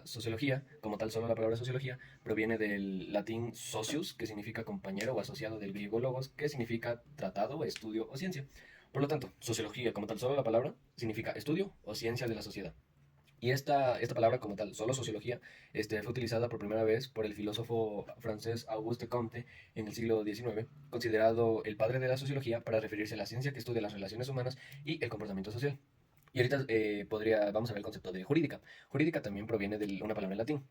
sociología, como tal solo la palabra sociología, proviene del latín socius, que significa compañero o asociado, del griego logos, que significa tratado, estudio o ciencia. Por lo tanto, sociología, como tal solo la palabra, significa estudio o ciencia de la sociedad. Y esta palabra como tal, solo sociología, fue utilizada por primera vez por el filósofo francés Auguste Comte en el siglo XIX, considerado el padre de la sociología para referirse a la ciencia que estudia las relaciones humanas y el comportamiento social. Y ahorita vamos a ver el concepto de jurídica. Jurídica también proviene de una palabra en latín.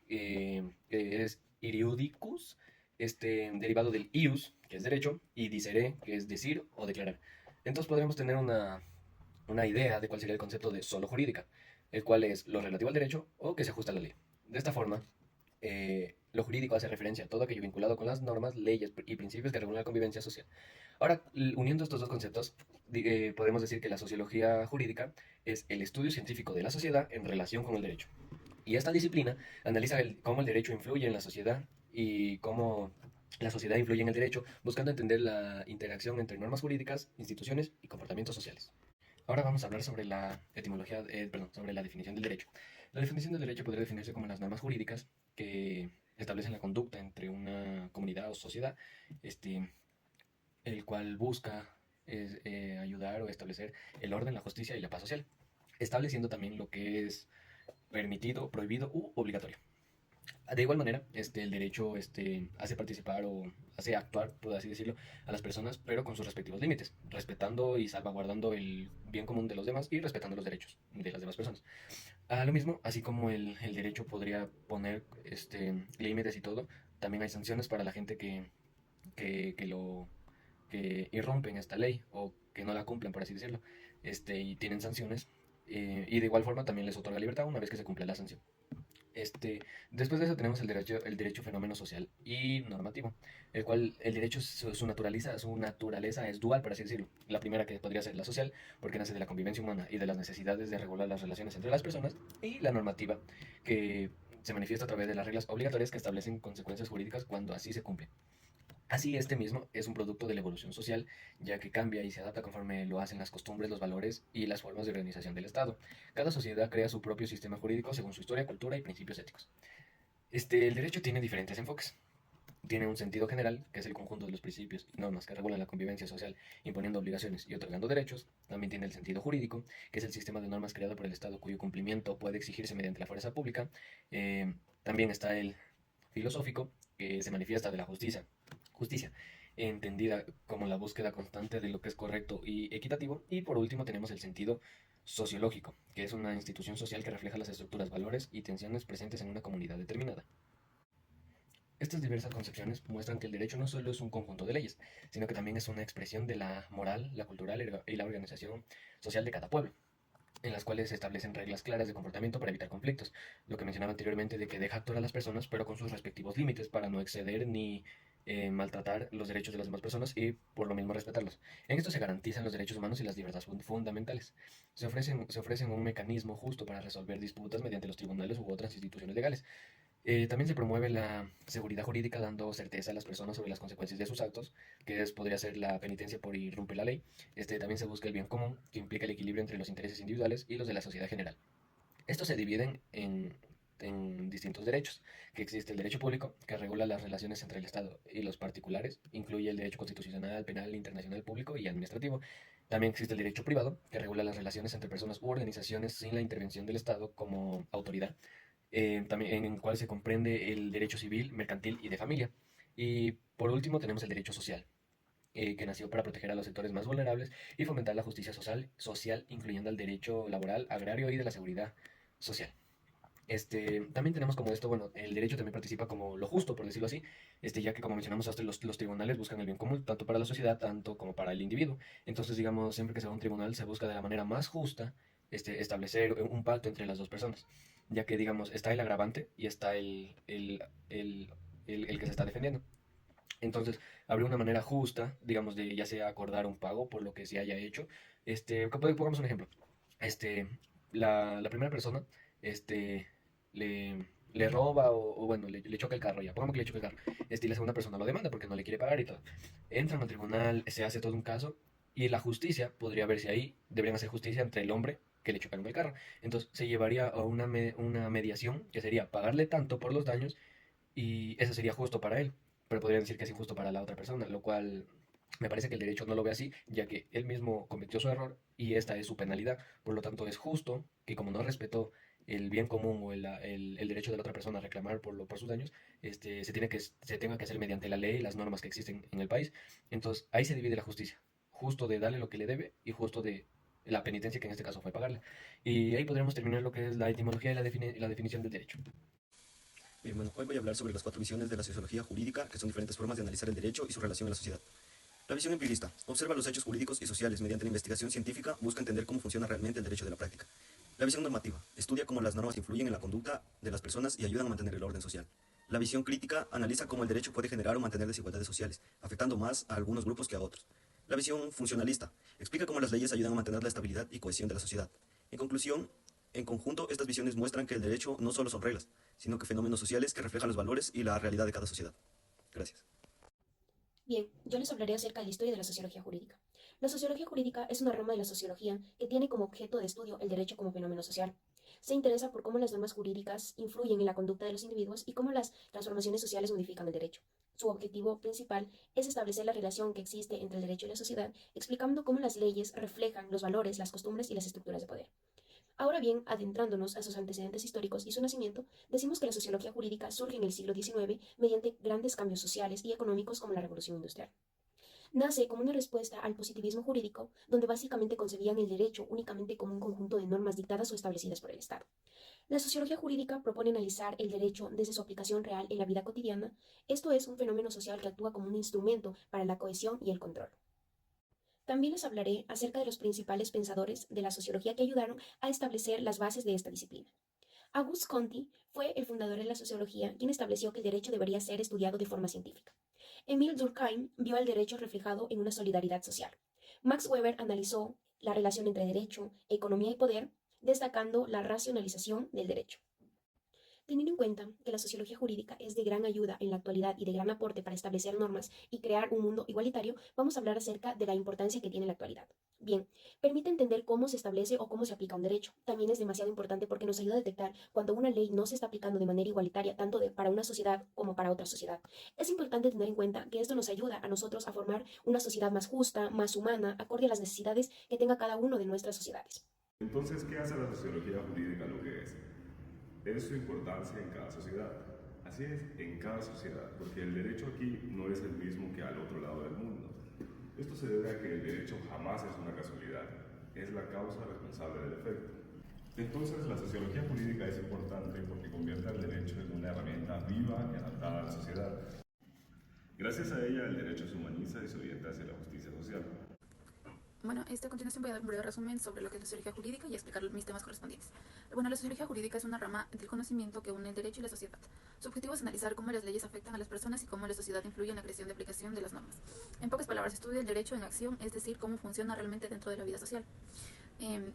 Es iriudicus, derivado del ius, que es derecho, y dicere, que es decir o declarar. Entonces podremos tener una idea de cuál sería el concepto de solo jurídica, el cual es lo relativo al derecho o que se ajusta a la ley. De esta forma, lo jurídico hace referencia a todo aquello vinculado con las normas, leyes y principios que regulan la convivencia social. Ahora, uniendo estos dos conceptos, podemos decir que la sociología jurídica es el estudio científico de la sociedad en relación con el derecho. Y esta disciplina analiza cómo el derecho influye en la sociedad y cómo la sociedad influye en el derecho, buscando entender la interacción entre normas jurídicas, instituciones y comportamientos sociales. Ahora vamos a hablar sobre la etimología, perdón, sobre la definición del derecho. La definición del derecho podría definirse como las normas jurídicas que establecen la conducta entre una comunidad o sociedad, este, el cual busca ayudar o establecer el orden, la justicia y la paz social, estableciendo también lo que es permitido, prohibido u obligatorio. De igual manera, el derecho hace participar o hace actuar, por así decirlo, a las personas, pero con sus respectivos límites, respetando y salvaguardando el bien común de los demás y respetando los derechos de las demás personas. Lo mismo, así como el derecho podría poner límites y todo, también hay sanciones para la gente que lo que irrumpen esta ley o que no la cumplen, por así decirlo, y tienen sanciones. Y de igual forma también les otorga libertad una vez que se cumple la sanción. Este, Después de eso tenemos el derecho fenómeno social y normativo, el cual el derecho, su naturaleza es dual, por así decirlo. La primera, que podría ser la social, porque nace de la convivencia humana y de las necesidades de regular las relaciones entre las personas, y la normativa, que se manifiesta a través de las reglas obligatorias que establecen consecuencias jurídicas cuando así se cumple. Así, este mismo es un producto de la evolución social, ya que cambia y se adapta conforme lo hacen las costumbres, los valores y las formas de organización del Estado. Cada sociedad crea su propio sistema jurídico según su historia, cultura y principios éticos. El derecho tiene diferentes enfoques. Tiene un sentido general, que es el conjunto de los principios y normas que regulan la convivencia social, imponiendo obligaciones y otorgando derechos. También tiene el sentido jurídico, que es el sistema de normas creado por el Estado cuyo cumplimiento puede exigirse mediante la fuerza pública. También está el filosófico, que se manifiesta de la justicia, entendida como la búsqueda constante de lo que es correcto y equitativo. Y por último tenemos el sentido sociológico, que es una institución social que refleja las estructuras, valores y tensiones presentes en una comunidad determinada. Estas diversas concepciones muestran que el derecho no solo es un conjunto de leyes, sino que también es una expresión de la moral, la cultural y la organización social de cada pueblo, en las cuales se establecen reglas claras de comportamiento para evitar conflictos. Lo que mencionaba anteriormente de que deja actuar a las personas, pero con sus respectivos límites para no exceder ni maltratar los derechos de las demás personas y por lo mismo respetarlos. En esto se garantizan los derechos humanos y las libertades fundamentales. Se ofrecen un mecanismo justo para resolver disputas mediante los tribunales u otras instituciones legales. También se promueve la seguridad jurídica dando certeza a las personas sobre las consecuencias de sus actos, podría ser la penitencia por irrumpir la ley. También se busca el bien común, que implica el equilibrio entre los intereses individuales y los de la sociedad general. Estos se dividen en distintos derechos, que existe el derecho público, que regula las relaciones entre el Estado y los particulares, incluye el derecho constitucional, penal, internacional, público y administrativo. También existe el derecho privado, que regula las relaciones entre personas u organizaciones sin la intervención del Estado como autoridad, también en el cual se comprende el derecho civil, mercantil y de familia. Y por último tenemos el derecho social, que nació para proteger a los sectores más vulnerables y fomentar la justicia social, incluyendo el derecho laboral, agrario y de la seguridad social. También tenemos como esto, bueno, el derecho también participa como lo justo, por decirlo así, ya que como mencionamos hasta los tribunales buscan el bien común, tanto para la sociedad, tanto como para el individuo. Entonces, digamos, siempre que se va a un tribunal se busca de la manera más justa establecer un pacto entre las dos personas, ya que, digamos, está el agravante y está el que se está defendiendo. Entonces, habría una manera justa, digamos, de ya sea acordar un pago por lo que se haya hecho. Pongamos un ejemplo. Este, la primera persona, este, le roba o bueno, le choca el carro ya. Pongamos que le choca el carro. Y la segunda persona lo demanda porque no le quiere pagar y todo. Entran al tribunal, se hace todo un caso y la justicia podría verse ahí. Deberían hacer justicia entre el hombre que le chocaron el carro. Entonces se llevaría a una mediación que sería pagarle tanto por los daños y eso sería justo para él, pero podrían decir que es injusto para la otra persona, lo cual me parece que el derecho no lo ve así, ya que él mismo cometió su error y esta es su penalidad. Por lo tanto, es justo que como no respetó el bien común o el derecho de la otra persona a reclamar por sus daños, se tenga que hacer mediante la ley y las normas que existen en el país. Entonces, ahí se divide la justicia. Justo de darle lo que le debe y justo de la penitencia que en este caso fue pagarle. Y ahí podríamos terminar lo que es la etimología y la definición del derecho. Bien, bueno, hoy voy a hablar sobre las 4 visiones de la sociología jurídica, que son diferentes formas de analizar el derecho y su relación en la sociedad. La visión empirista observa los hechos jurídicos y sociales mediante la investigación científica, busca entender cómo funciona realmente el derecho de la práctica. La visión normativa estudia cómo las normas influyen en la conducta de las personas y ayudan a mantener el orden social. La visión crítica analiza cómo el derecho puede generar o mantener desigualdades sociales, afectando más a algunos grupos que a otros. La visión funcionalista explica cómo las leyes ayudan a mantener la estabilidad y cohesión de la sociedad. En conclusión, en conjunto, estas visiones muestran que el derecho no solo son reglas, sino que fenómenos sociales que reflejan los valores y la realidad de cada sociedad. Gracias. Bien, yo les hablaré acerca de la historia de la sociología jurídica. La sociología jurídica es una rama de la sociología que tiene como objeto de estudio el derecho como fenómeno social. Se interesa por cómo las normas jurídicas influyen en la conducta de los individuos y cómo las transformaciones sociales modifican el derecho. Su objetivo principal es establecer la relación que existe entre el derecho y la sociedad, explicando cómo las leyes reflejan los valores, las costumbres y las estructuras de poder. Ahora bien, adentrándonos a sus antecedentes históricos y su nacimiento, decimos que la sociología jurídica surge en el siglo XIX mediante grandes cambios sociales y económicos como la Revolución Industrial. Nace como una respuesta al positivismo jurídico, donde básicamente concebían el derecho únicamente como un conjunto de normas dictadas o establecidas por el Estado. La sociología jurídica propone analizar el derecho desde su aplicación real en la vida cotidiana, esto es un fenómeno social que actúa como un instrumento para la cohesión y el control. También les hablaré acerca de los principales pensadores de la sociología que ayudaron a establecer las bases de esta disciplina. Auguste Comte fue el fundador de la sociología, quien estableció que el derecho debería ser estudiado de forma científica. Émile Durkheim vio el derecho reflejado en una solidaridad social. Max Weber analizó la relación entre derecho, economía y poder, destacando la racionalización del derecho. Teniendo en cuenta que la sociología jurídica es de gran ayuda en la actualidad y de gran aporte para establecer normas y crear un mundo igualitario, vamos a hablar acerca de la importancia que tiene la actualidad. Bien, permite entender cómo se establece o cómo se aplica un derecho. También es demasiado importante porque nos ayuda a detectar cuando una ley no se está aplicando de manera igualitaria tanto para una sociedad como para otra sociedad. Es importante tener en cuenta que esto nos ayuda a nosotros a formar una sociedad más justa, más humana, acorde a las necesidades que tenga cada uno de nuestras sociedades. Entonces, ¿qué hace la sociología jurídica lo que es? Es su importancia en cada sociedad. Así es, en cada sociedad, porque el derecho aquí no es el mismo que al otro lado del mundo. Esto se debe a que el derecho jamás es una casualidad, es la causa responsable del efecto. Entonces, la sociología jurídica es importante porque convierte al derecho en una herramienta viva y adaptada a la sociedad. Gracias a ella, el derecho se humaniza y se orienta hacia la justicia social. Bueno, a continuación voy a dar un breve resumen sobre lo que es la sociología jurídica y explicar mis temas correspondientes. Bueno, la sociología jurídica es una rama del conocimiento que une el derecho y la sociedad. Su objetivo es analizar cómo las leyes afectan a las personas y cómo la sociedad influye en la creación y aplicación de las normas. En pocas palabras, estudia el derecho en acción, es decir, cómo funciona realmente dentro de la vida social.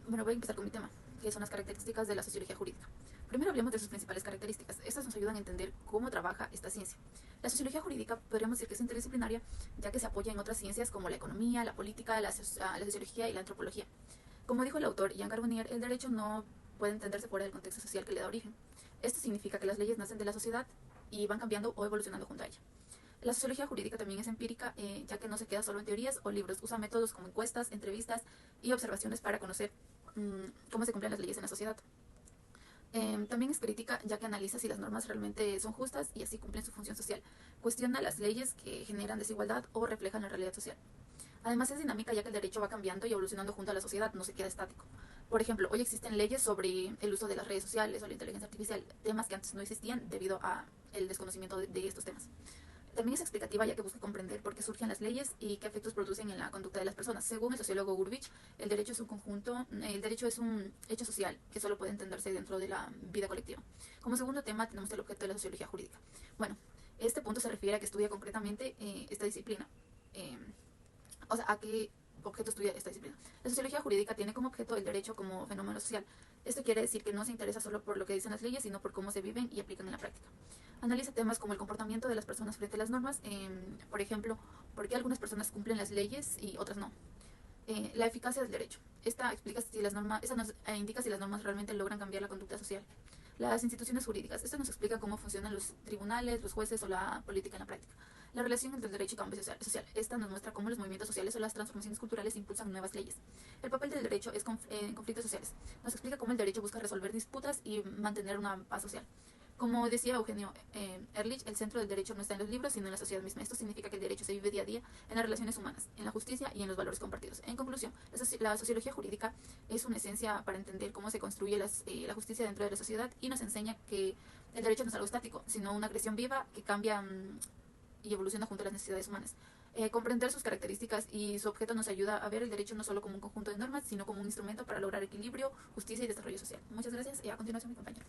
Bueno, voy a empezar con mi tema, que son las características de la sociología jurídica. Primero hablemos de sus principales características. Estas nos ayudan a entender cómo trabaja esta ciencia. La sociología jurídica podríamos decir que es interdisciplinaria, ya que se apoya en otras ciencias como la economía, la política, la sociología y la antropología. Como dijo el autor Jean Carbonnier, el derecho no puede entenderse fuera del contexto social que le da origen. Esto significa que las leyes nacen de la sociedad y van cambiando o evolucionando junto a ella. La sociología jurídica también es empírica, ya que no se queda solo en teorías o libros, usa métodos como encuestas, entrevistas y observaciones para conocer cómo se cumplen las leyes en la sociedad. También es crítica, ya que analiza si las normas realmente son justas y así cumplen su función social. Cuestiona las leyes que generan desigualdad o reflejan la realidad social. Además es dinámica, ya que el derecho va cambiando y evolucionando junto a la sociedad, no se queda estático. Por ejemplo, hoy existen leyes sobre el uso de las redes sociales o la inteligencia artificial, temas que antes no existían debido a el desconocimiento de estos temas. También es explicativa, ya que busca comprender por qué surgen las leyes y qué efectos producen en la conducta de las personas. Según el sociólogo Gurvich, el derecho es un hecho social que solo puede entenderse dentro de la vida colectiva. Como segundo tema tenemos el objeto de la sociología jurídica. Bueno, este punto se refiere a que estudia concretamente esta disciplina. ¿A qué objeto estudia esta disciplina? La sociología jurídica tiene como objeto el derecho como fenómeno social. Esto quiere decir que no se interesa solo por lo que dicen las leyes, sino por cómo se viven y aplican en la práctica. Analiza temas como el comportamiento de las personas frente a las normas, por ejemplo, por qué algunas personas cumplen las leyes y otras no. La eficacia del derecho. Esta explica si las normas, esta nos indica si las normas realmente logran cambiar la conducta social. Las instituciones jurídicas. Esto nos explica cómo funcionan los tribunales, los jueces o la política en la práctica. La relación entre el derecho y cambio social. Esta nos muestra cómo los movimientos sociales o las transformaciones culturales impulsan nuevas leyes. El papel del derecho es en conflictos sociales. Nos explica cómo el derecho busca resolver disputas y mantener una paz social. Como decía Eugenio Ehrlich, el centro del derecho no está en los libros, sino en la sociedad misma. Esto significa que el derecho se vive día a día en las relaciones humanas, en la justicia y en los valores compartidos. En conclusión, la sociología jurídica es una esencia para entender cómo se construye la justicia dentro de la sociedad y nos enseña que el derecho no es algo estático, sino una creación viva que cambia y evoluciona junto a las necesidades humanas. Comprender sus características y su objeto nos ayuda a ver el derecho no solo como un conjunto de normas, sino como un instrumento para lograr equilibrio, justicia y desarrollo social. Muchas gracias y a continuación mi compañero.